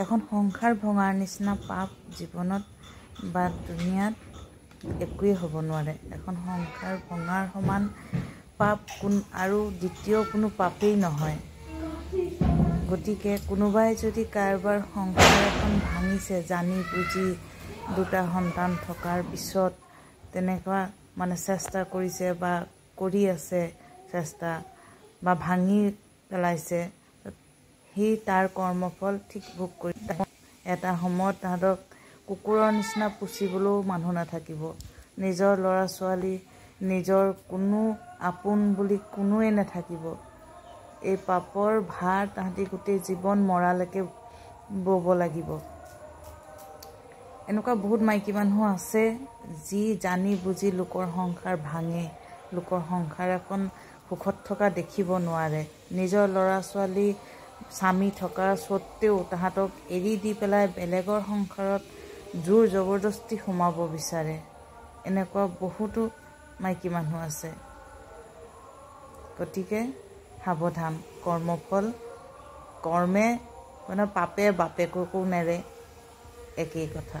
এখন সংসাৰ ভঙাৰ নিচিনা পাপ জীৱনত বা দুনিয়াত একোৱেই হ'ব নোৱাৰে। এখন সংসাৰ ভঙাৰ সমান পাপ আৰু দ্বিতীয় কোনো পাপেই নহয়। গতিকে কোনোবাই যদি কাৰোবাৰ সংসাৰ এখন ভাঙিছে জানি বুজি, দুটা সন্তান থকাৰ পিছত তেনেকুৱা চেষ্টা কৰিছে বা কৰি আছে চেষ্টা বা ভাঙি পেলাইছে, সি তাৰ কৰ্মফল ঠিক ভোগ কৰি এটা সময়ত তাহাঁতক কুকুৰৰ নিচিনা পুচিবলৈও মানুহ নাথাকিব। নিজৰ ল'ৰা ছোৱালী, নিজৰ কোনো আপোন বুলি কোনোৱে নাথাকিব। এই পাপৰ ভাৰ তাহাঁতি গোটেই জীৱন মৰালৈকে বব লাগিব। এনেকুৱা বহুত মাইকী মানুহ আছে যি জানি বুজি লোকৰ সংসাৰ ভাঙে, লোকৰ সংসাৰ এখন সুখত থকা দেখিব নোৱাৰে। নিজৰ ল'ৰা ছোৱালী স্বামী থকা স্বত্তেও তাহাঁতক এৰি দি পেলাই বেলেগৰ সংসাৰত জোৰ জবৰদস্তি সোমাব বিচাৰে। এনেকুৱা বহুতো মাইকী মানুহ আছে। গতিকে সাৱধান। কৰ্মফল কৰ্মে পাপে বাপেককো নেৰে, একেই কথা।